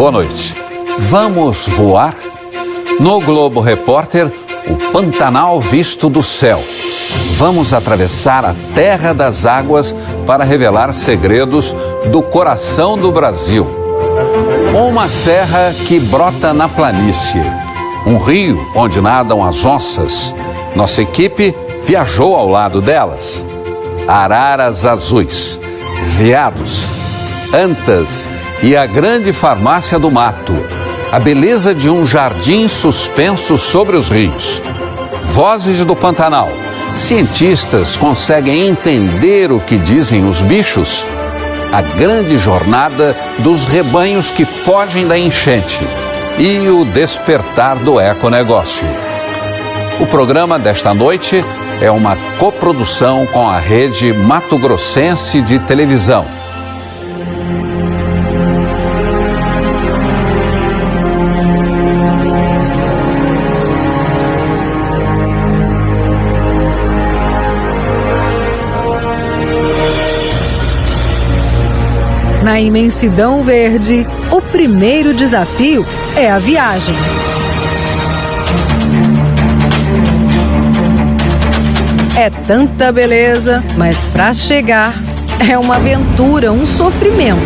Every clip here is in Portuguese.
boa noite. Vamos voar? No Globo Repórter, o Pantanal visto do céu. Vamos atravessar a terra das águas para revelar segredos do coração do Brasil. Uma serra que brota na planície. Um rio onde nadam as onças. Nossa equipe viajou ao lado delas. Araras azuis, veados, antas e a grande farmácia do mato. A beleza de um jardim suspenso sobre os rios. Vozes do Pantanal. Cientistas conseguem entender o que dizem os bichos? A grande jornada dos rebanhos que fogem da enchente e o despertar do econegócio. O programa desta noite é uma coprodução com a Rede Mato Grossense de televisão. Na imensidão verde, o primeiro desafio é a viagem. É tanta beleza, mas para chegar é uma aventura, um sofrimento.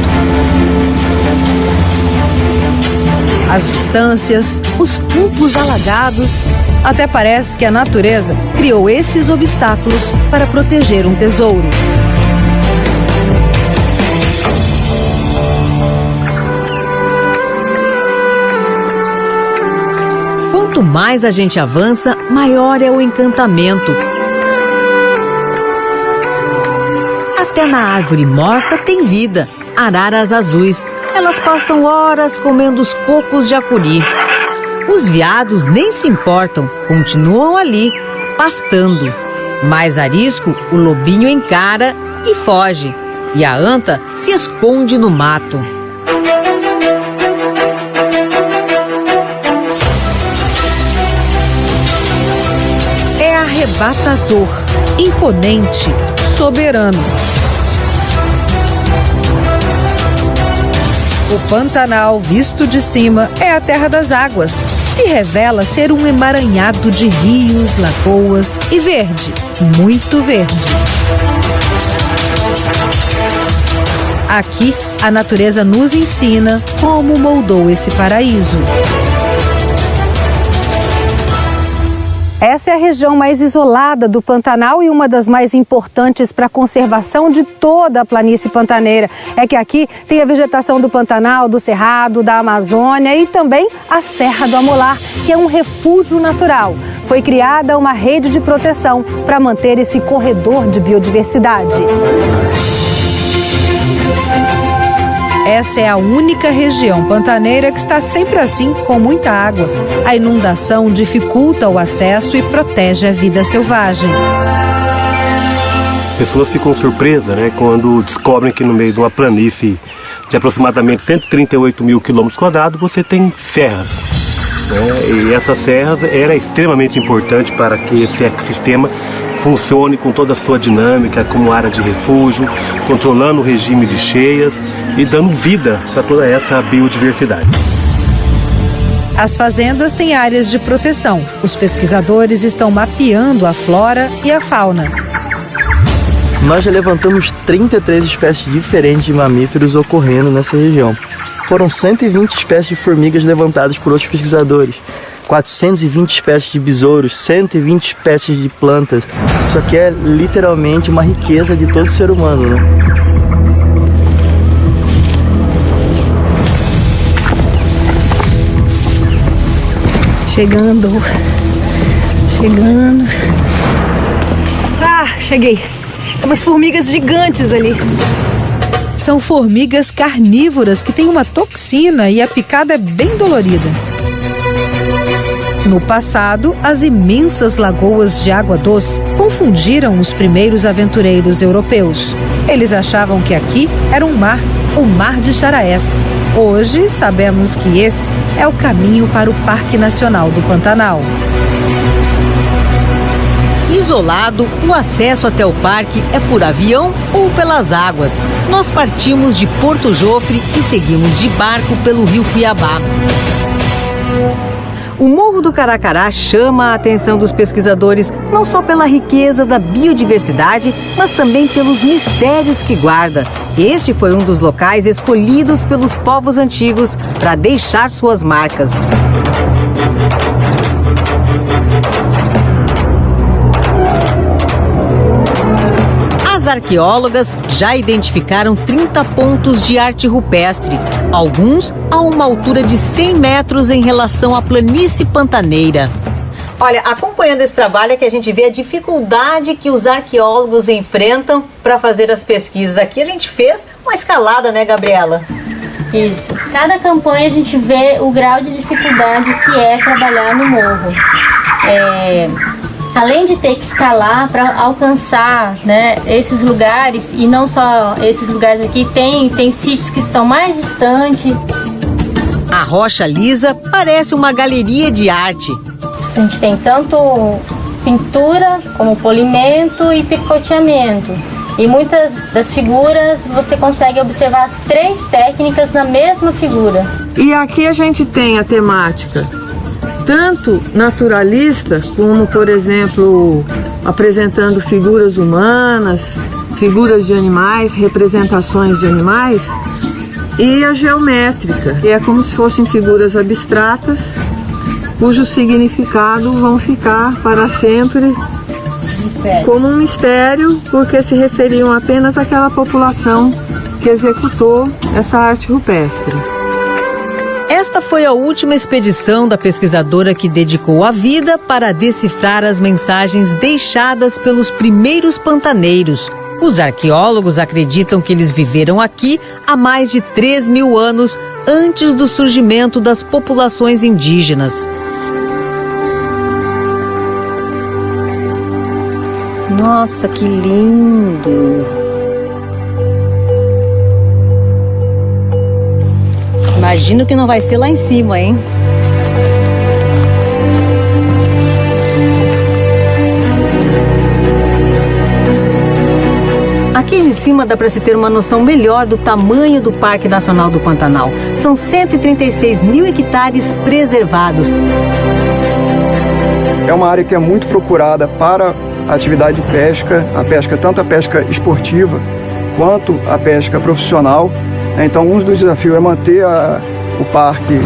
As distâncias, os campos alagados, até parece que a natureza criou esses obstáculos para proteger um tesouro. Quanto mais a gente avança, maior é o encantamento. Até na árvore morta tem vida, araras azuis. Elas passam horas comendo os cocos de acuri. Os veados nem se importam, continuam ali, pastando. Mais arisco, o lobinho encara e foge. E a anta se esconde no mato. É arrebatador, imponente, soberano. O Pantanal, visto de cima, é a terra das águas. Se revela ser um emaranhado de rios, lagoas e verde, muito verde. Aqui, a natureza nos ensina como moldou esse paraíso. Essa é a região mais isolada do Pantanal e uma das mais importantes para a conservação de toda a planície pantaneira. É que aqui tem a vegetação do Pantanal, do Cerrado, da Amazônia e também a Serra do Amolar, que é um refúgio natural. Foi criada uma rede de proteção para manter esse corredor de biodiversidade. Essa é a única região pantaneira que está sempre assim, com muita água. A inundação dificulta o acesso e protege a vida selvagem. Pessoas ficam surpresas, quando descobrem que no meio de uma planície de aproximadamente 138 mil quilômetros quadrados você tem serras. E essas serras era extremamente importante para que esse ecossistema funcione com toda a sua dinâmica, como área de refúgio, controlando o regime de cheias e dando vida para toda essa biodiversidade. As fazendas têm áreas de proteção. Os pesquisadores estão mapeando a flora e a fauna. Nós já levantamos 33 espécies diferentes de mamíferos ocorrendo nessa região. Foram 120 espécies de formigas levantadas por outros pesquisadores. 420 espécies de besouros, 120 espécies de plantas. Isso aqui é literalmente uma riqueza de todo ser humano, Chegando. Cheguei. Tem umas formigas gigantes ali. São formigas carnívoras que têm uma toxina e a picada é bem dolorida. No passado, as imensas lagoas de água doce confundiram os primeiros aventureiros europeus. Eles achavam que aqui era um mar, o Mar de Charaés. Hoje, sabemos que esse é o caminho para o Parque Nacional do Pantanal. Isolado, o acesso até o parque é por avião ou pelas águas. Nós partimos de Porto Jofre e seguimos de barco pelo rio Cuiabá. O Morro do Caracará chama a atenção dos pesquisadores não só pela riqueza da biodiversidade, mas também pelos mistérios que guarda. Este foi um dos locais escolhidos pelos povos antigos para deixar suas marcas. As arqueólogas já identificaram 30 pontos de arte rupestre, alguns a uma altura de 100 metros em relação à planície pantaneira. Olha, acompanhando esse trabalho é que a gente vê a dificuldade que os arqueólogos enfrentam para fazer as pesquisas. Aqui a gente fez uma escalada, né, Gabriela? Isso. Cada campanha a gente vê o grau de dificuldade que é trabalhar no morro. Além de ter que escalar para alcançar, né, esses lugares, e não só esses lugares aqui, tem sítios que estão mais distantes. A rocha lisa parece uma galeria de arte. A gente tem tanto pintura como polimento e picoteamento. E muitas das figuras você consegue observar as 3 técnicas na mesma figura. E aqui a gente tem a temática tanto naturalista, como, por exemplo, apresentando figuras humanas, figuras de animais, representações de animais, e a geométrica, que é como se fossem figuras abstratas, cujo significado vão ficar para sempre como um mistério, porque se referiam apenas àquela população que executou essa arte rupestre. Esta foi a última expedição da pesquisadora que dedicou a vida para decifrar as mensagens deixadas pelos primeiros pantaneiros. Os arqueólogos acreditam que eles viveram aqui há mais de 3.000 anos antes do surgimento das populações indígenas. Nossa, que lindo! Imagino que não vai ser lá em cima, hein? Aqui de cima dá para se ter uma noção melhor do tamanho do Parque Nacional do Pantanal. São 136 mil hectares preservados. É uma área que é muito procurada para a atividade de pesca, tanto a pesca esportiva quanto a pesca profissional. Então, um dos desafios é manter o parque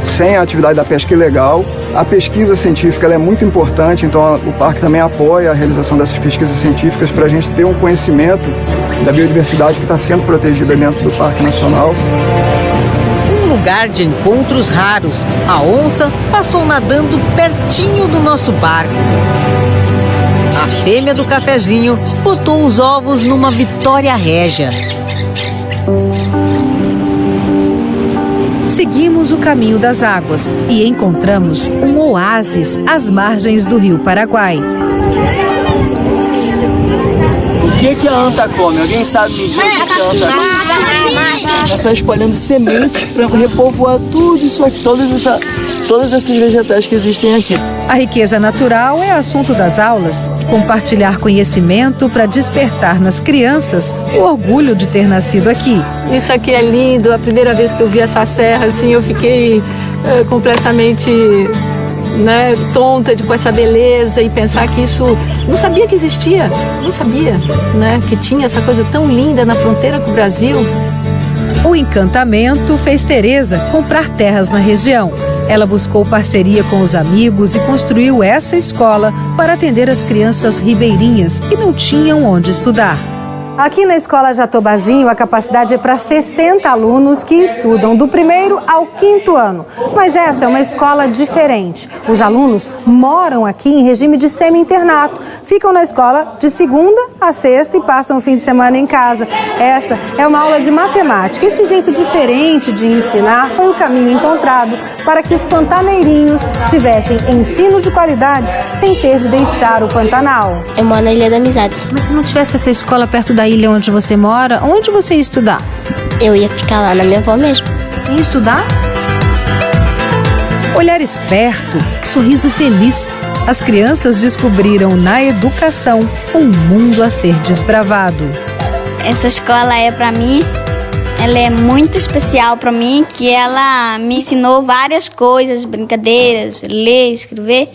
sem a atividade da pesca ilegal. A pesquisa científica ela é muito importante, então o parque também apoia a realização dessas pesquisas científicas para a gente ter um conhecimento da biodiversidade que está sendo protegida dentro do Parque Nacional. Um lugar de encontros raros. A onça passou nadando pertinho do nosso barco. A fêmea do cafezinho botou os ovos numa vitória régia. Seguimos o caminho das águas e encontramos um oásis às margens do rio Paraguai. O que a anta come? Alguém sabe me dizer o que a anta come? Ela está espalhando sementes para repovoar tudo isso aqui, todos esses vegetais que existem aqui. A riqueza natural é assunto das aulas. Compartilhar conhecimento para despertar nas crianças o orgulho de ter nascido aqui. Isso aqui é lindo. A primeira vez que eu vi essa serra, assim, eu fiquei completamente tonta com essa beleza e pensar que isso... Não sabia que existia, não sabia, que tinha essa coisa tão linda na fronteira com o Brasil. O encantamento fez Tereza comprar terras na região. Ela buscou parceria com os amigos e construiu essa escola para atender as crianças ribeirinhas que não tinham onde estudar. Aqui na Escola Jatobazinho, a capacidade é para 60 alunos que estudam do 1º ao 5º ano. Mas essa é uma escola diferente. Os alunos moram aqui em regime de semi-internato. Ficam na escola de segunda a sexta e passam o fim de semana em casa. Essa é uma aula de matemática. Esse jeito diferente de ensinar foi o caminho encontrado para que os pantaneirinhos tivessem ensino de qualidade sem ter de deixar o Pantanal. Eu moro na Ilha da Amizade. Mas se não tivesse essa escola perto da ilha onde você mora, onde você ia estudar? Eu ia ficar lá na minha avó mesmo. Sem estudar? Olhar esperto, sorriso feliz. As crianças descobriram na educação um mundo a ser desbravado. Essa escola para mim, ela é muito especial para mim, que ela me ensinou várias coisas, brincadeiras, ler, escrever,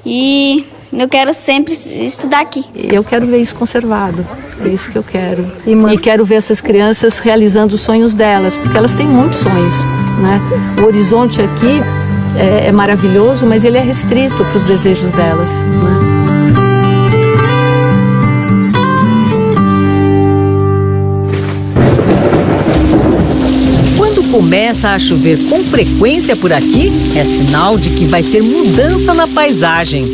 e eu quero sempre estudar aqui. Eu quero ver isso conservado, é isso que eu quero. E quero ver essas crianças realizando os sonhos delas, porque elas têm muitos sonhos, né? O horizonte aqui é maravilhoso, mas ele é restrito para os desejos delas, né? Começa a chover com frequência por aqui, é sinal de que vai ter mudança na paisagem.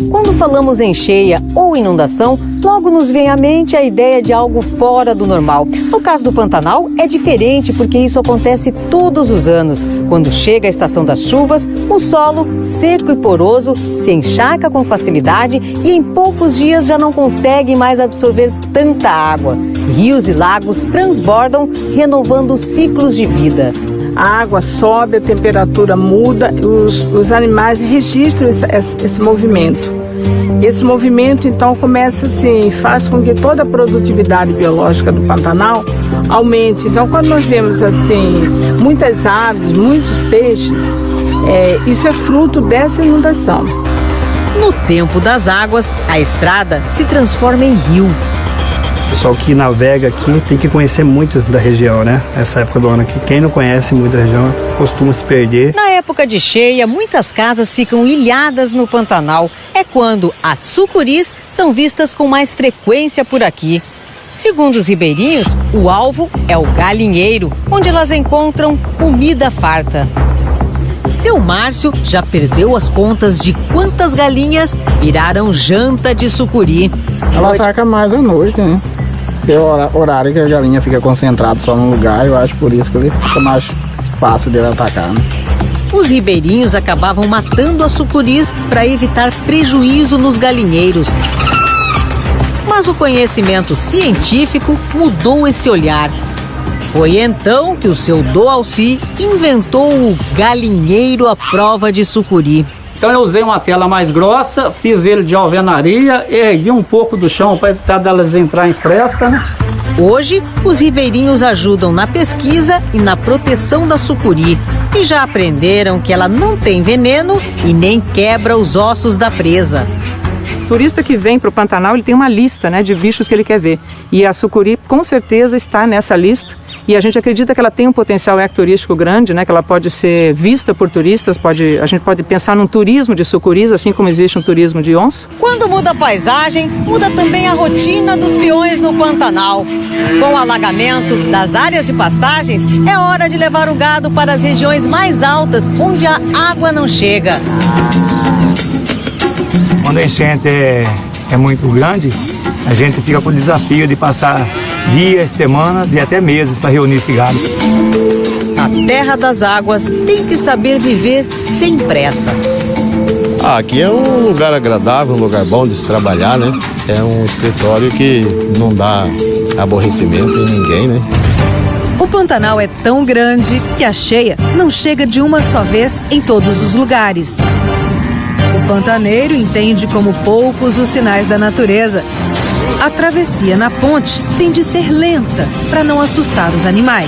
Quando falamos em cheia ou inundação, logo nos vem à mente a ideia de algo fora do normal. No caso do Pantanal, é diferente porque isso acontece todos os anos. Quando chega a estação das chuvas, o solo, seco e poroso, se encharca com facilidade e em poucos dias já não consegue mais absorver tanta água. Rios e lagos transbordam, renovando ciclos de vida. A água sobe, a temperatura muda, os animais registram esse movimento. Esse movimento, então, começa assim, faz com que toda a produtividade biológica do Pantanal aumente. Então, quando nós vemos assim, muitas aves, muitos peixes, isso é fruto dessa inundação. No tempo das águas, a estrada se transforma em rio. O pessoal que navega aqui tem que conhecer muito da região, né? Essa época do ano aqui. Quem não conhece muito da região costuma se perder. Na época de cheia, muitas casas ficam ilhadas no Pantanal. É quando as sucuris são vistas com mais frequência por aqui. Segundo os ribeirinhos, o alvo é o galinheiro, onde elas encontram comida farta. Seu Márcio já perdeu as contas de quantas galinhas viraram janta de sucuri. Ela ataca mais à noite, né? Tem horário que a galinha fica concentrada só num lugar, eu acho por isso que ele fica mais fácil dele atacar, né? Os ribeirinhos acabavam matando as sucuris para evitar prejuízo nos galinheiros. Mas o conhecimento científico mudou esse olhar. Foi então que o seu Doalci inventou o galinheiro à prova de sucuri. Então eu usei uma tela mais grossa, fiz ele de alvenaria, ergui um pouco do chão para evitar delas entrar em fresta, né? Hoje, os ribeirinhos ajudam na pesquisa e na proteção da sucuri. E já aprenderam que ela não tem veneno e nem quebra os ossos da presa. O turista que vem para o Pantanal, ele tem uma lista, né, de bichos que ele quer ver. E a sucuri, com certeza, está nessa lista. E a gente acredita que ela tem um potencial ecoturístico grande, né? Que ela pode ser vista por turistas, a gente pode pensar num turismo de sucuris, assim como existe um turismo de onça. Quando muda a paisagem, muda também a rotina dos peões no Pantanal. Com o alagamento das áreas de pastagens, é hora de levar o gado para as regiões mais altas, onde a água não chega. Quando a enchente é muito grande, a gente fica com o desafio de passar dias, semanas e até meses para reunir esse gado. A terra das águas tem que saber viver sem pressa. Aqui é um lugar agradável, um lugar bom de se trabalhar, né? É um escritório que não dá aborrecimento em ninguém, né? O Pantanal é tão grande que a cheia não chega de uma só vez em todos os lugares. O pantaneiro entende como poucos os sinais da natureza. A travessia na ponte tem de ser lenta para não assustar os animais.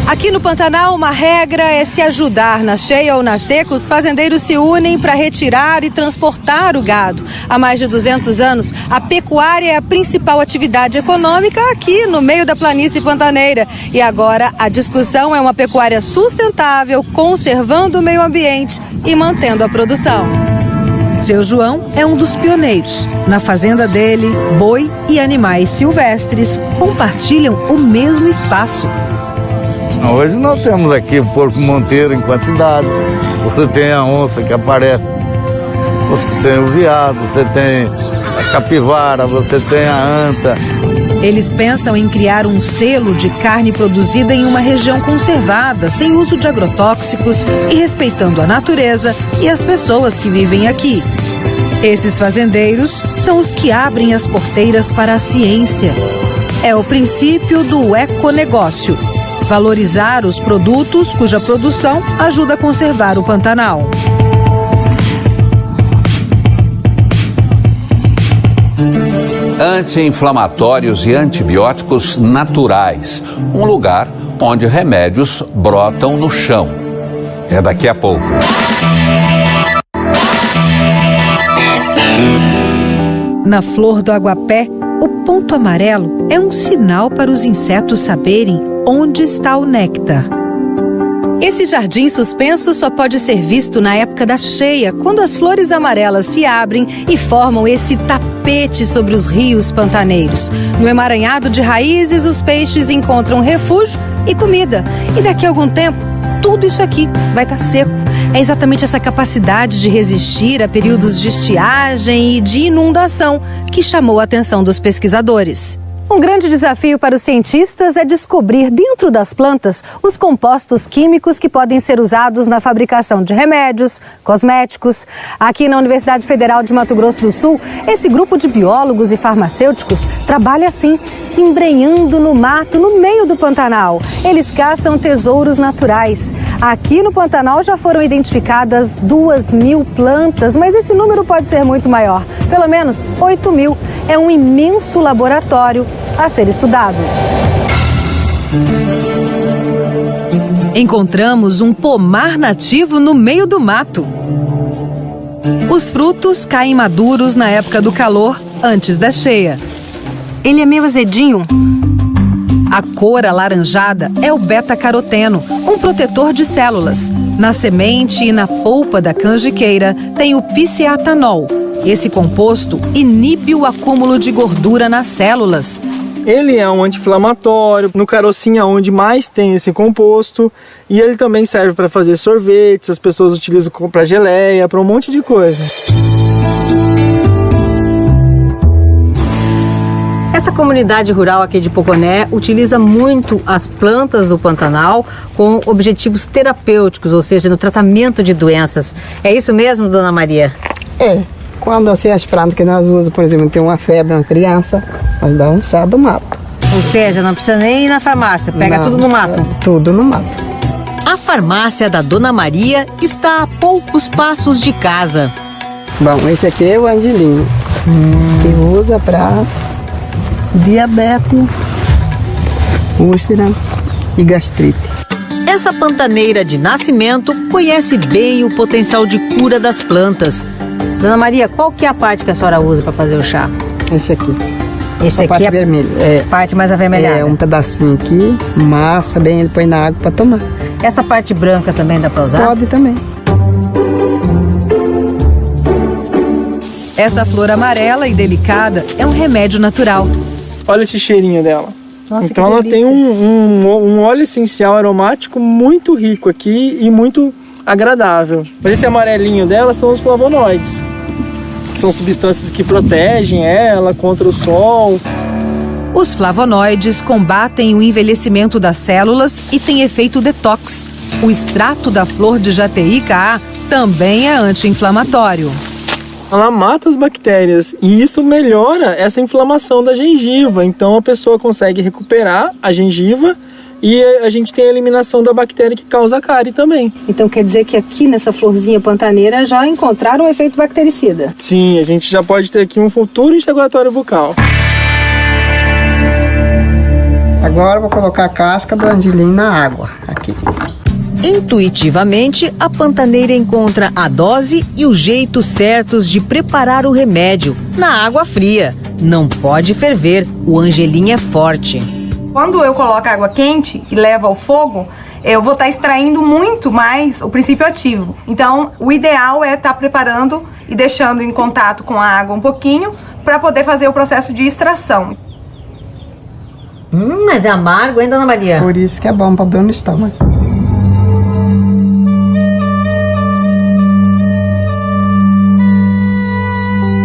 Aqui no Pantanal, uma regra é se ajudar. Na cheia ou na seca, os fazendeiros se unem para retirar e transportar o gado. Há mais de 200 anos, a pecuária é a principal atividade econômica aqui no meio da planície pantaneira. E agora a discussão é uma pecuária sustentável, conservando o meio ambiente e mantendo a produção. Seu João é um dos pioneiros. Na fazenda dele, boi e animais silvestres compartilham o mesmo espaço. Hoje nós temos aqui o porco monteiro em quantidade, você tem a onça que aparece, você tem o veado, você tem a capivara, você tem a anta. Eles pensam em criar um selo de carne produzida em uma região conservada, sem uso de agrotóxicos e respeitando a natureza e as pessoas que vivem aqui. Esses fazendeiros são os que abrem as porteiras para a ciência. É o princípio do econegócio. Valorizar os produtos cuja produção ajuda a conservar o Pantanal. Anti-inflamatórios e antibióticos naturais. Um lugar onde remédios brotam no chão. É daqui a pouco. Na flor do aguapé, o ponto amarelo é um sinal para os insetos saberem onde está o néctar. Esse jardim suspenso só pode ser visto na época da cheia, quando as flores amarelas se abrem e formam esse tapete sobre os rios pantaneiros. No emaranhado de raízes, os peixes encontram refúgio e comida. E daqui a algum tempo, tudo isso aqui vai estar seco. É exatamente essa capacidade de resistir a períodos de estiagem e de inundação que chamou a atenção dos pesquisadores. Um grande desafio para os cientistas é descobrir dentro das plantas os compostos químicos que podem ser usados na fabricação de remédios, cosméticos. Aqui na Universidade Federal de Mato Grosso do Sul, esse grupo de biólogos e farmacêuticos trabalha assim, se embrenhando no mato, no meio do Pantanal. Eles caçam tesouros naturais. Aqui no Pantanal já foram identificadas 2.000 plantas, mas esse número pode ser muito maior. Pelo menos 8.000. É um imenso laboratório a ser estudado. Encontramos um pomar nativo no meio do mato. Os frutos caem maduros na época do calor, antes da cheia. Ele é meio azedinho. A cor alaranjada é o beta-caroteno, um protetor de células. Na semente e na polpa da canjiqueira tem o pisciatanol. Esse composto inibe o acúmulo de gordura nas células. Ele é um anti-inflamatório, no carocinho é onde mais tem esse composto, e ele também serve para fazer sorvetes, as pessoas utilizam para geleia, para um monte de coisa. Essa comunidade rural aqui de Poconé utiliza muito as plantas do Pantanal com objetivos terapêuticos, ou seja, no tratamento de doenças. É isso mesmo, dona Maria? É. Quando assim, as plantas que nós usamos, por exemplo, tem uma febre na criança, nós damos um chá do mato. Ou seja, não precisa nem ir na farmácia, pega tudo no mato. Tudo no mato. A farmácia da dona Maria está a poucos passos de casa. Bom, esse aqui é o angelim, que usa para diabetes, úlcera e gastrite. Essa pantaneira de nascimento conhece bem o potencial de cura das plantas. Dona Maria, qual que é a parte que a senhora usa para fazer o chá? Esse aqui. Esse aqui é a vermelha. É, parte mais avermelhada? É, um pedacinho aqui, massa bem, ele põe na água para tomar. Essa parte branca também dá para usar? Pode também. Essa flor amarela e delicada é um remédio natural. Olha esse cheirinho dela. Nossa, então ela tem um óleo essencial aromático muito rico aqui e muito agradável. Mas esse amarelinho dela são os flavonoides. São substâncias que protegem ela contra o sol. Os flavonoides combatem o envelhecimento das células e têm efeito detox. O extrato da flor de jateica também é anti-inflamatório. Ela mata as bactérias e isso melhora essa inflamação da gengiva. Então a pessoa consegue recuperar a gengiva e a gente tem a eliminação da bactéria que causa a cárie também. Então quer dizer que aqui nessa florzinha pantaneira já encontraram um efeito bactericida? Sim, a gente já pode ter aqui um futuro enxaguatório bucal. Agora eu vou colocar a casca do angelim na água, aqui. Intuitivamente, a pantaneira encontra a dose e o jeito certos de preparar o remédio na água fria. Não pode ferver, o angelim é forte. Quando eu coloco água quente e levo ao fogo, eu vou estar extraindo muito mais o princípio ativo. Então, o ideal é estar preparando e deixando em contato com a água um pouquinho para poder fazer o processo de extração. Mas é amargo, hein, dona Maria? Por isso que é bom para dor no estômago.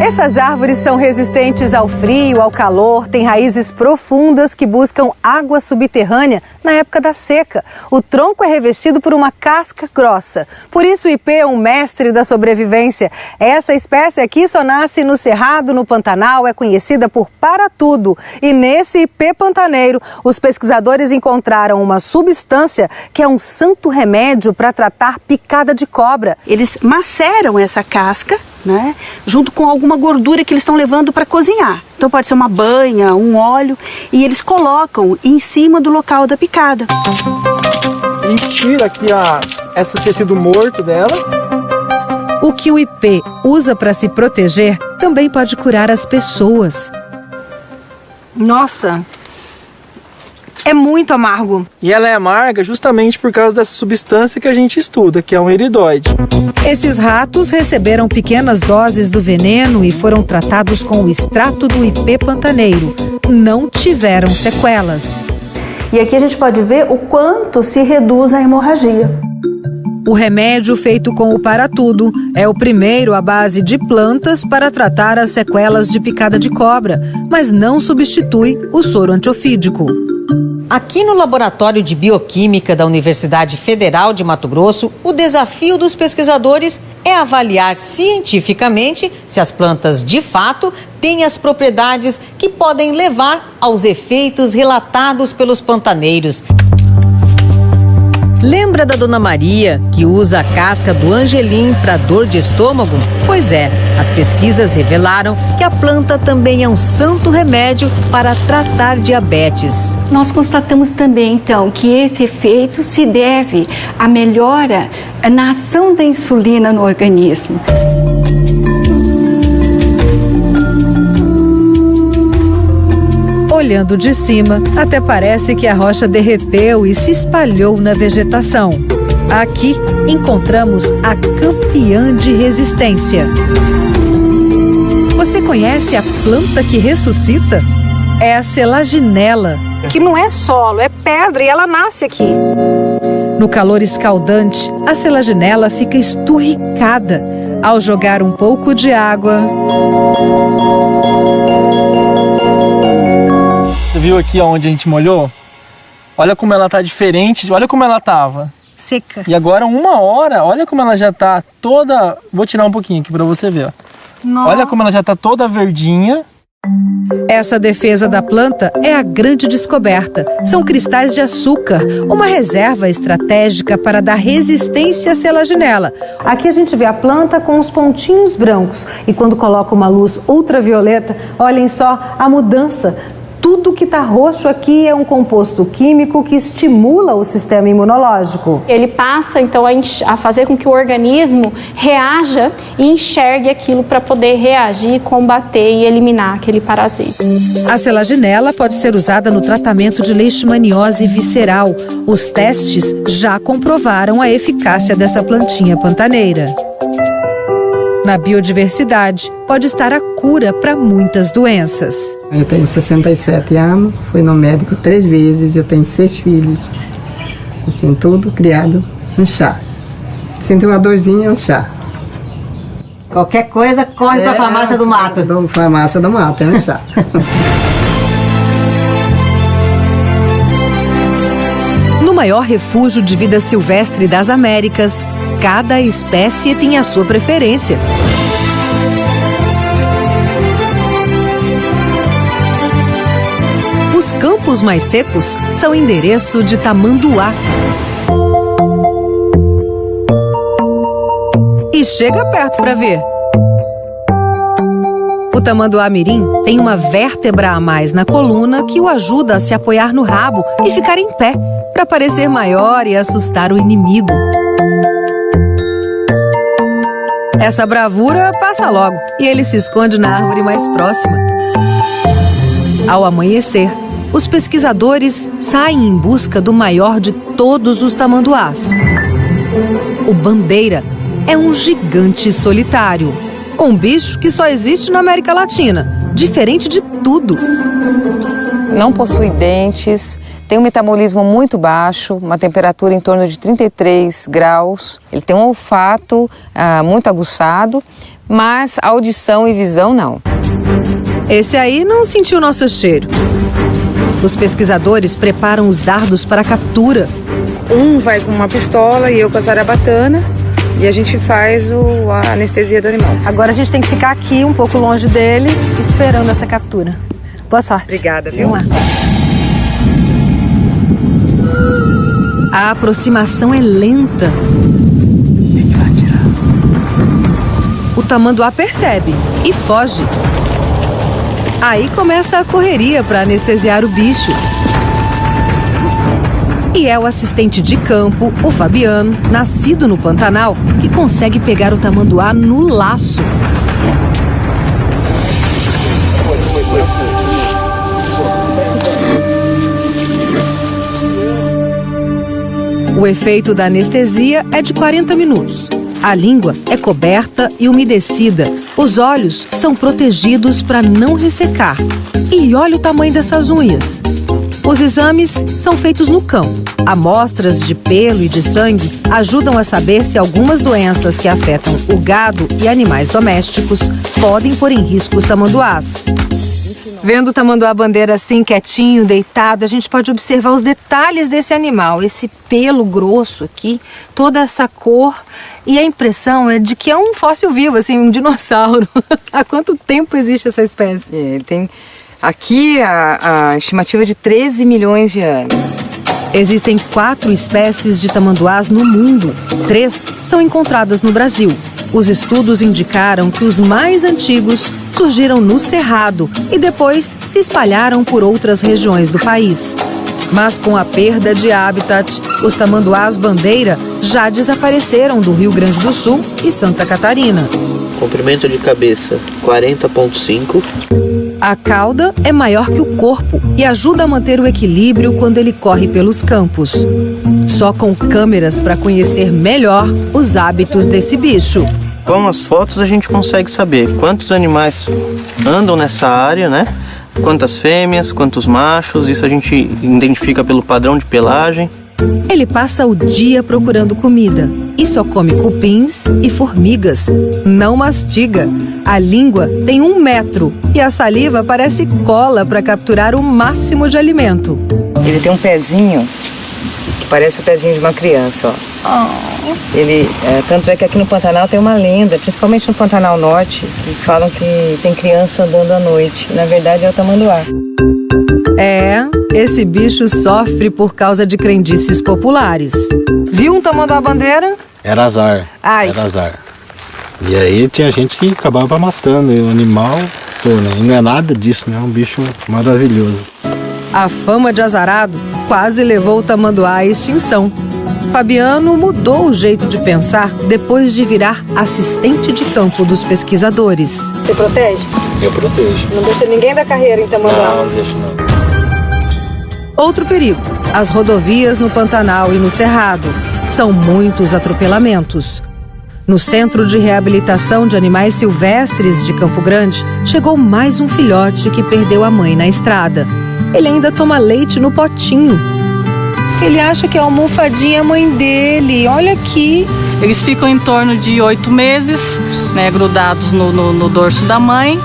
Essas árvores são resistentes ao frio, ao calor, têm raízes profundas que buscam água subterrânea na época da seca. O tronco é revestido por uma casca grossa. Por isso o ipê é um mestre da sobrevivência. Essa espécie aqui só nasce no Cerrado, no Pantanal, é conhecida por paratudo. E nesse ipê pantaneiro, os pesquisadores encontraram uma substância que é um santo remédio para tratar picada de cobra. Eles maceram essa casca, né, junto com alguma gordura que eles estão levando para cozinhar. Então pode ser uma banha, um óleo, e eles colocam em cima do local da picada. A gente tira aqui esse tecido morto dela. O que o ipê usa para se proteger também pode curar as pessoas. Nossa, é muito amargo. E ela é amarga justamente por causa dessa substância que a gente estuda, que é um eridoide. Esses ratos receberam pequenas doses do veneno e foram tratados com o extrato do ipê pantaneiro. Não tiveram sequelas. E aqui a gente pode ver o quanto se reduz a hemorragia. O remédio feito com o paratudo é o primeiro à base de plantas para tratar as sequelas de picada de cobra, mas não substitui o soro antiofídico. Aqui no Laboratório de Bioquímica da Universidade Federal de Mato Grosso, o desafio dos pesquisadores é avaliar cientificamente se as plantas de fato têm as propriedades que podem levar aos efeitos relatados pelos pantaneiros. Lembra da Dona Maria, que usa a casca do angelim para dor de estômago? Pois é, as pesquisas revelaram que a planta também é um santo remédio para tratar diabetes. Nós constatamos também, então, que esse efeito se deve à melhora na ação da insulina no organismo. Olhando de cima, até parece que a rocha derreteu e se espalhou na vegetação. Aqui encontramos a campeã de resistência. Você conhece a planta que ressuscita? É a selaginela. Que não é solo, é pedra e ela nasce aqui. No calor escaldante, a selaginela fica esturricada. Ao jogar um pouco de água... Você viu aqui onde a gente molhou? Olha como ela tá diferente, olha como ela tava. Seca. E agora 1 hora, olha como ela já tá toda... Vou tirar um pouquinho aqui pra você ver, ó. Nossa. Olha como ela já tá toda verdinha. Essa defesa da planta é a grande descoberta. São cristais de açúcar, uma reserva estratégica para dar resistência à selaginela. Aqui a gente vê a planta com os pontinhos brancos e quando coloca uma luz ultravioleta, olhem só a mudança. Tudo que está roxo aqui é um composto químico que estimula o sistema imunológico. Ele passa, então, a fazer com que o organismo reaja e enxergue aquilo para poder reagir, combater e eliminar aquele parasita. A selaginela pode ser usada no tratamento de leishmaniose visceral. Os testes já comprovaram a eficácia dessa plantinha pantaneira. Na biodiversidade, pode estar a cura para muitas doenças. Eu tenho 67 anos, fui no médico 3 vezes, eu tenho 6 filhos. Assim, tudo criado no chá. Sinto uma dorzinha, um chá. Qualquer coisa, corre para a farmácia do mato. Farmácia do mato, é um chá. No maior refúgio de vida silvestre das Américas, cada espécie tem a sua preferência. Os campos mais secos são endereço de tamanduá. E chega perto para ver. O tamanduá mirim tem uma vértebra a mais na coluna que o ajuda a se apoiar no rabo e ficar em pé, para parecer maior e assustar o inimigo. Essa bravura passa logo e ele se esconde na árvore mais próxima. Ao amanhecer, os pesquisadores saem em busca do maior de todos os tamanduás. O bandeira é um gigante solitário, um bicho que só existe na América Latina, diferente de tudo. Não possui dentes, tem um metabolismo muito baixo, uma temperatura em torno de 33 graus. Ele tem um olfato muito aguçado, mas audição e visão não. Esse aí não sentiu nosso cheiro. Os pesquisadores preparam os dardos para a captura. Um vai com uma pistola e eu com a zarabatana e a gente faz a anestesia do animal. Agora a gente tem que ficar aqui um pouco longe deles, esperando essa captura. Boa sorte. Obrigada, viu? Vamos lá. A aproximação é lenta. O tamanduá percebe e foge. Aí começa a correria para anestesiar o bicho. E é o assistente de campo, o Fabiano, nascido no Pantanal, que consegue pegar o tamanduá no laço. O efeito da anestesia é de 40 minutos. A língua é coberta e umedecida. Os olhos são protegidos para não ressecar. E olha o tamanho dessas unhas. Os exames são feitos no cão. Amostras de pelo e de sangue ajudam a saber se algumas doenças que afetam o gado e animais domésticos podem pôr em risco os tamanduás. Vendo o tamanduá-bandeira assim, quietinho, deitado, a gente pode observar os detalhes desse animal. Esse pelo grosso aqui, toda essa cor. E a impressão é de que é um fóssil vivo, assim, um dinossauro. Há quanto tempo existe essa espécie? Ele tem aqui a estimativa de 13 milhões de anos. Existem 4 espécies de tamanduás no mundo. 3 são encontradas no Brasil. Os estudos indicaram que os mais antigos surgiram no Cerrado e depois se espalharam por outras regiões do país. Mas com a perda de habitat, os tamanduás-bandeira já desapareceram do Rio Grande do Sul e Santa Catarina. Comprimento de cabeça 40,5. A cauda é maior que o corpo e ajuda a manter o equilíbrio quando ele corre pelos campos. Só com câmeras para conhecer melhor os hábitos desse bicho. Com as fotos a gente consegue saber quantos animais andam nessa área, né? Quantas fêmeas, quantos machos, isso a gente identifica pelo padrão de pelagem. Ele passa o dia procurando comida e só come cupins e formigas. Não mastiga. A língua tem 1 metro e a saliva parece cola para capturar o máximo de alimento. Ele tem um pezinho que parece o pezinho de uma criança, ó. Tanto é que aqui no Pantanal tem uma lenda, principalmente no Pantanal Norte, que falam que tem criança andando à noite. Na verdade é o tamanduá. Esse bicho sofre por causa de crendices populares. Viu um tamanduá-bandeira? Era azar. Era azar. E aí tinha gente que acabava matando o animal, né? E não é nada disso, né? É um bicho maravilhoso. A fama de azarado quase levou o tamanduá à extinção. Fabiano mudou o jeito de pensar depois de virar assistente de campo dos pesquisadores. Você protege? Eu protejo. Não deixa ninguém da carreira em tamanduá? Não deixa não. Outro perigo, as rodovias no Pantanal e no Cerrado. São muitos atropelamentos. No Centro de Reabilitação de Animais Silvestres de Campo Grande, chegou mais um filhote que perdeu a mãe na estrada. Ele ainda toma leite no potinho. Ele acha que a almofadinha é a mãe dele. Olha aqui. Eles ficam em torno de 8 meses, né, grudados no dorso da mãe.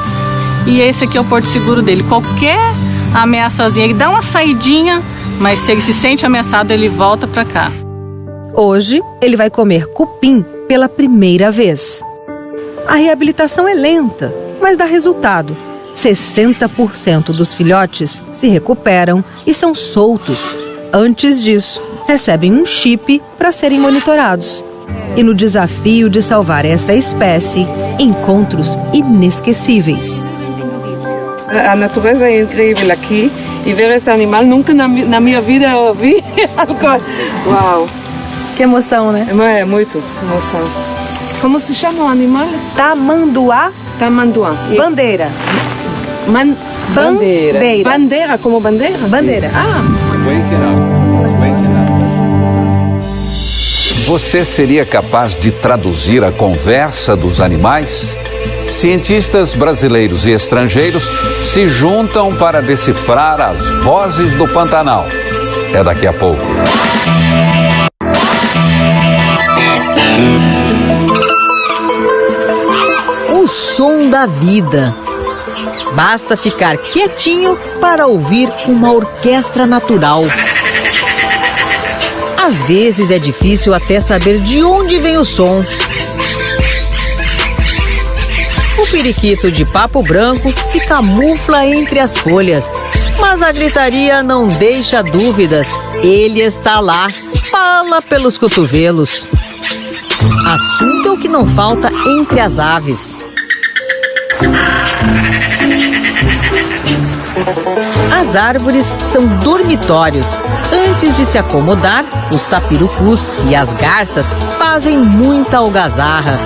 E esse aqui é o porto seguro dele. Qualquer ameaçazinha, ele dá uma saidinha, mas se ele se sente ameaçado, ele volta pra cá. Hoje, ele vai comer cupim pela primeira vez. A reabilitação é lenta, mas dá resultado. 60% dos filhotes se recuperam e são soltos. Antes disso, recebem um chip para serem monitorados. E no desafio de salvar essa espécie, encontros inesquecíveis. A natureza é incrível aqui e ver este animal, nunca na minha vida eu vi algo assim. Uau! Que emoção, né? É muito emoção. Como se chama o animal? Tamanduá? Tamanduá. Bandeira. Bandeira. Bandeira, como bandeira? Bandeira. Você seria capaz de traduzir a conversa dos animais? Cientistas brasileiros e estrangeiros se juntam para decifrar as vozes do Pantanal. É daqui a pouco. som da vida. Basta ficar quietinho para ouvir uma orquestra natural. Às vezes é difícil até saber de onde vem o som. O periquito de papo branco se camufla entre as folhas, mas a gritaria não deixa dúvidas. Ele está lá, fala pelos cotovelos. Assunto é o que não falta entre as aves. As árvores são dormitórios. Antes de se acomodar, os tapirucus e as garças fazem muita algazarra.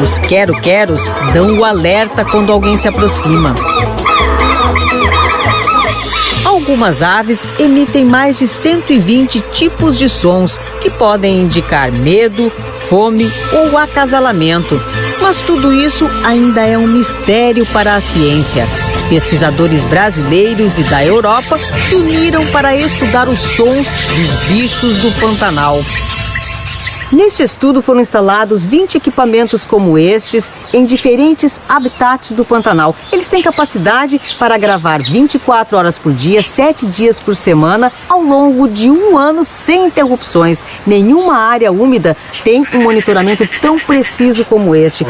Os quero-queros dão o alerta quando alguém se aproxima. Algumas aves emitem mais de 120 tipos de sons que podem indicar medo, fome ou acasalamento. Mas tudo isso ainda é um mistério para a ciência. Pesquisadores brasileiros e da Europa se uniram para estudar os sons dos bichos do Pantanal. Neste estudo foram instalados 20 equipamentos como estes em diferentes habitats do Pantanal. Eles têm capacidade para gravar 24 horas por dia, 7 dias por semana, ao longo de um ano sem interrupções. Nenhuma área úmida tem um monitoramento tão preciso como este.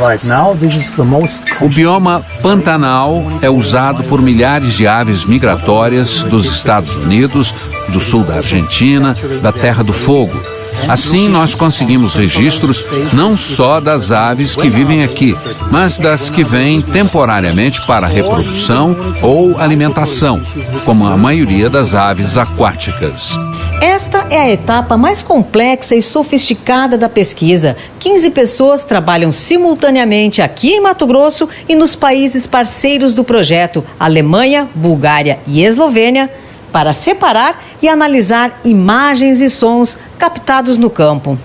O bioma Pantanal é usado por milhares de aves migratórias dos Estados Unidos, do sul da Argentina, da Terra do Fogo. Assim, nós conseguimos registros não só das aves que vivem aqui, mas das que vêm temporariamente para reprodução ou alimentação, como a maioria das aves aquáticas. Esta é a etapa mais complexa e sofisticada da pesquisa. 15 pessoas trabalham simultaneamente aqui em Mato Grosso e nos países parceiros do projeto, Alemanha, Bulgária e Eslovênia, para separar e analisar imagens e sons captados no campo.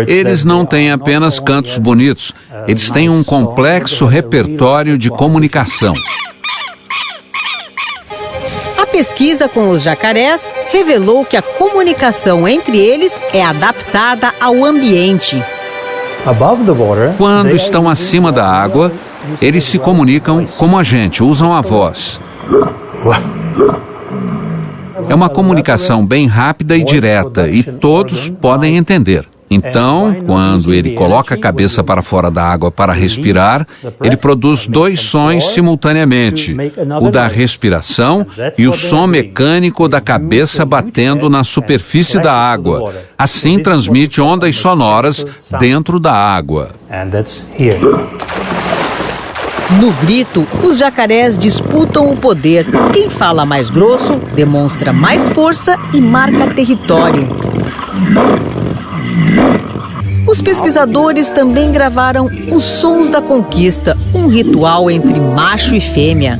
Eles não têm apenas cantos bonitos, eles têm um complexo repertório de comunicação. A pesquisa com os jacarés revelou que a comunicação entre eles é adaptada ao ambiente. Quando estão acima da água, eles se comunicam como a gente, usam a voz. É uma comunicação bem rápida e direta e todos podem entender. Então, quando ele coloca a cabeça para fora da água para respirar, ele produz 2 sons simultaneamente, o da respiração e o som mecânico da cabeça batendo na superfície da água. Assim transmite ondas sonoras dentro da água. No grito, os jacarés disputam o poder. Quem fala mais grosso demonstra mais força e marca território. Os pesquisadores também gravaram os sons da conquista, um ritual entre macho e fêmea.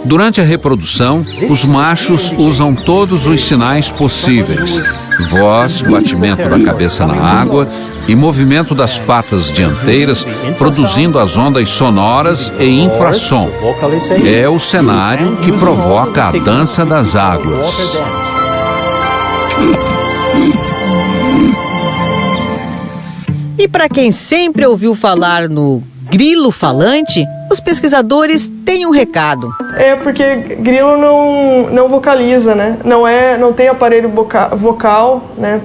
Durante a reprodução, os machos usam todos os sinais possíveis: voz, batimento da cabeça na água e movimento das patas dianteiras, produzindo as ondas sonoras e infrassom. É o cenário que provoca a dança das águas. E para quem sempre ouviu falar no grilo falante, os pesquisadores têm um recado. É porque grilo não vocaliza, né? Não tem aparelho vocal, né?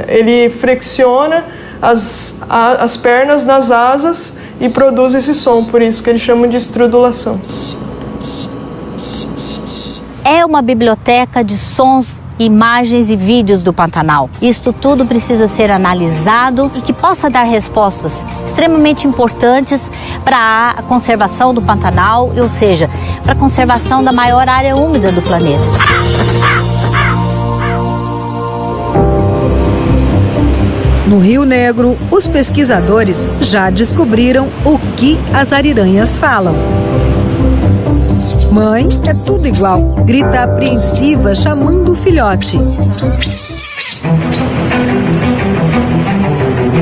Ele flexiona as pernas nas asas e produz esse som, por isso que eles chamam de estridulação. É uma biblioteca de sons, imagens e vídeos do Pantanal. Isto tudo precisa ser analisado e que possa dar respostas extremamente importantes para a conservação do Pantanal, ou seja, para a conservação da maior área úmida do planeta. No Rio Negro, os pesquisadores já descobriram o que as ariranhas falam. Mãe, é tudo igual. Grita apreensiva, chamando o filhote.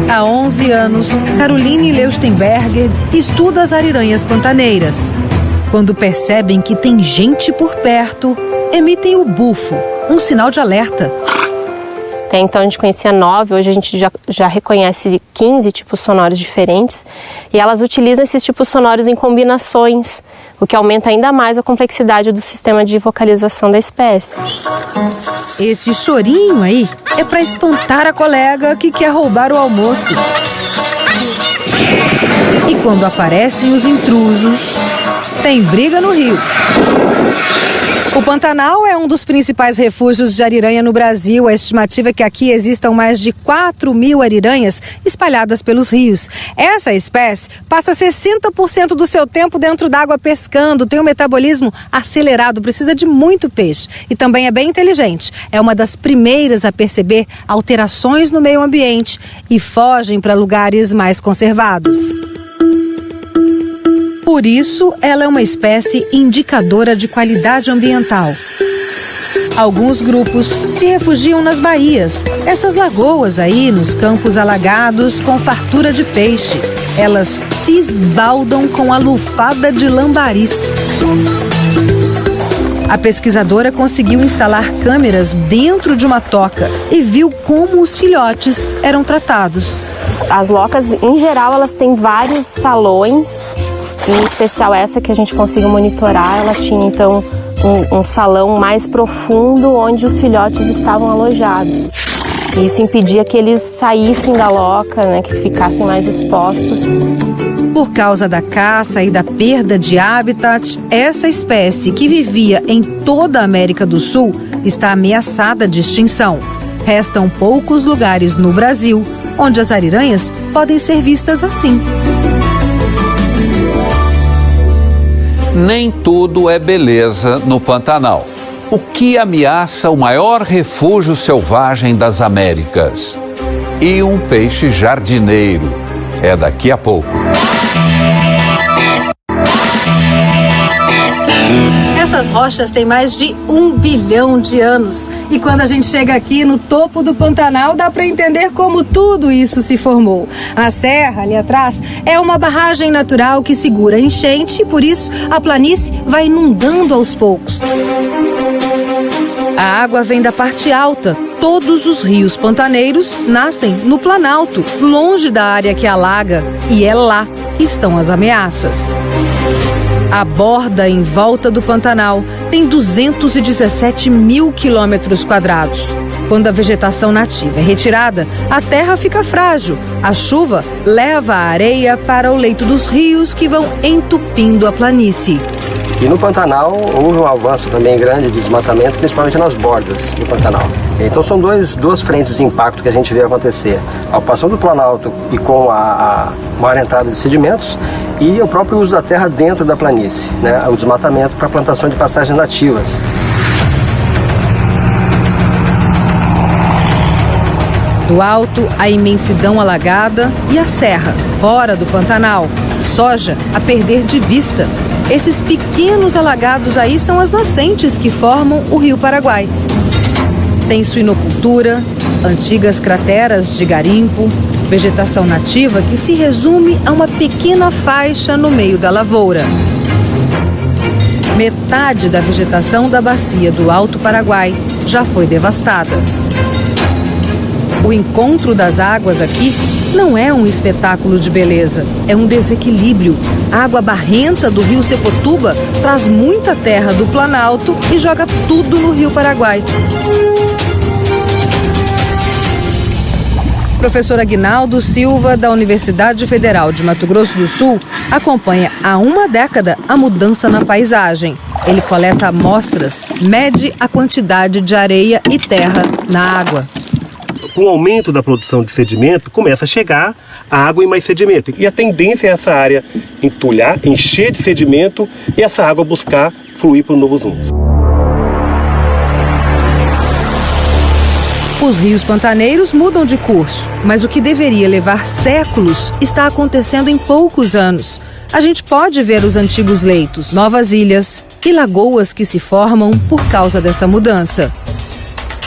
Há 11 anos, Caroline Leustenberger estuda as ariranhas pantaneiras. Quando percebem que tem gente por perto, emitem o bufo, um sinal de alerta. Até então a gente conhecia 9, hoje a gente já reconhece 15 tipos sonoros diferentes. E elas utilizam esses tipos sonoros em combinações, o que aumenta ainda mais a complexidade do sistema de vocalização da espécie. Esse chorinho aí é para espantar a colega que quer roubar o almoço. E quando aparecem os intrusos, tem briga no rio. O Pantanal é um dos principais refúgios de ariranha no Brasil. A estimativa é que aqui existam mais de 4.000 ariranhas espalhadas pelos rios. Essa espécie passa 60% do seu tempo dentro d'água pescando, tem um metabolismo acelerado, precisa de muito peixe e também é bem inteligente. É uma das primeiras a perceber alterações no meio ambiente e fogem para lugares mais conservados. Por isso, ela é uma espécie indicadora de qualidade ambiental. Alguns grupos se refugiam nas baías, essas lagoas aí nos campos alagados com fartura de peixe. Elas se esbaldam com a lufada de lambaris. A pesquisadora conseguiu instalar câmeras dentro de uma toca e viu como os filhotes eram tratados. As locas, em geral, elas têm vários salões. Em especial essa que a gente conseguiu monitorar, ela tinha então um salão mais profundo onde os filhotes estavam alojados. E isso impedia que eles saíssem da loca, né, que ficassem mais expostos. Por causa da caça e da perda de habitat, essa espécie que vivia em toda a América do Sul está ameaçada de extinção. Restam poucos lugares no Brasil onde as ariranhas podem ser vistas assim. Nem tudo é beleza no Pantanal. O que ameaça o maior refúgio selvagem das Américas? E um peixe jardineiro. É daqui a pouco. Essas rochas têm mais de 1 bilhão de anos. E quando a gente chega aqui no topo do Pantanal, dá para entender como tudo isso se formou. A serra, ali atrás, é uma barragem natural que segura a enchente e, por isso, a planície vai inundando aos poucos. A água vem da parte alta. Todos os rios pantaneiros nascem no Planalto, longe da área que alaga. E é lá que estão as ameaças. A borda em volta do Pantanal tem 217 mil quilômetros quadrados. Quando a vegetação nativa é retirada, a terra fica frágil. A chuva leva a areia para o leito dos rios que vão entupindo a planície. E no Pantanal houve um avanço também grande de desmatamento, principalmente nas bordas do Pantanal. Então são duas frentes de impacto que a gente vê acontecer. A ocupação do Planalto e com a maior entrada de sedimentos e o próprio uso da terra dentro da planície, né? O desmatamento para a plantação de pastagens nativas. Do alto, a imensidão alagada e a serra, fora do Pantanal. Soja a perder de vista. Esses pequenos alagados aí são as nascentes que formam o Rio Paraguai. Tem suinocultura, antigas crateras de garimpo, vegetação nativa que se resume a uma pequena faixa no meio da lavoura. Metade da vegetação da bacia do Alto Paraguai já foi devastada. O encontro das águas aqui não é um espetáculo de beleza, é um desequilíbrio. A água barrenta do rio Sepotuba traz muita terra do Planalto e joga tudo no Rio Paraguai. Professor Aguinaldo Silva, da Universidade Federal de Mato Grosso do Sul, acompanha há uma década a mudança na paisagem. Ele coleta amostras, mede a quantidade de areia e terra na água. Com o aumento da produção de sedimento, começa a chegar a água e mais sedimento. E a tendência é essa área entulhar, encher de sedimento e essa água buscar fluir para o Novo Zumbi. Os rios pantaneiros mudam de curso, mas o que deveria levar séculos está acontecendo em poucos anos. A gente pode ver os antigos leitos, novas ilhas e lagoas que se formam por causa dessa mudança.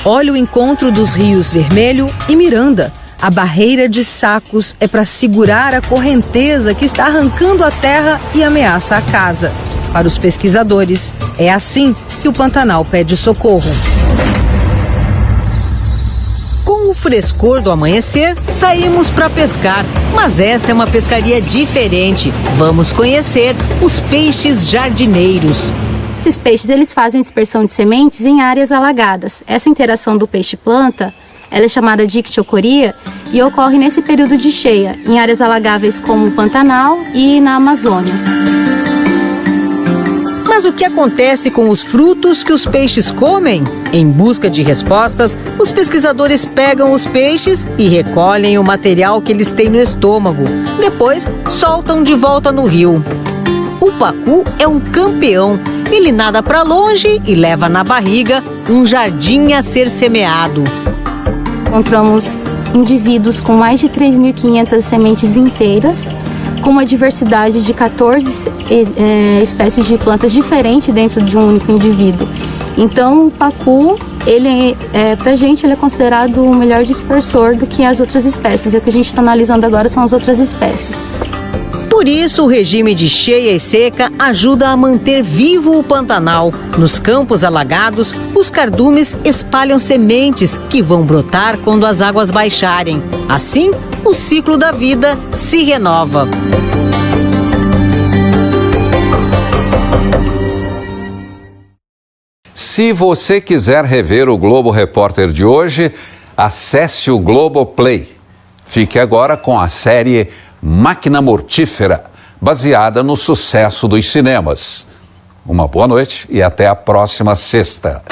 Olha o encontro dos rios Vermelho e Miranda. A barreira de sacos é para segurar a correnteza que está arrancando a terra e ameaça a casa. Para os pesquisadores, é assim que o Pantanal pede socorro. Com No frescor do amanhecer, saímos para pescar. Mas esta é uma pescaria diferente. Vamos conhecer os peixes jardineiros. Esses peixes eles fazem dispersão de sementes em áreas alagadas. Essa interação do peixe-planta, ela é chamada de ictiocoria e ocorre nesse período de cheia, em áreas alagáveis como o Pantanal e na Amazônia. Mas o que acontece com os frutos que os peixes comem? Em busca de respostas, os pesquisadores pegam os peixes e recolhem o material que eles têm no estômago. Depois, soltam de volta no rio. O pacu é um campeão. Ele nada para longe e leva na barriga um jardim a ser semeado. Encontramos indivíduos com mais de 3.500 sementes inteiras, com uma diversidade de 14 espécies de plantas diferentes dentro de um único indivíduo. Então, o pacu, pra gente, ele é considerado o melhor dispersor do que as outras espécies. E o que a gente está analisando agora são as outras espécies. Por isso, o regime de cheia e seca ajuda a manter vivo o Pantanal. Nos campos alagados, os cardumes espalham sementes que vão brotar quando as águas baixarem. Assim, o ciclo da vida se renova. Se você quiser rever o Globo Repórter de hoje, acesse o Globoplay. Fique agora com a série Máquina Mortífera, baseada no sucesso dos cinemas. Uma boa noite e até a próxima sexta.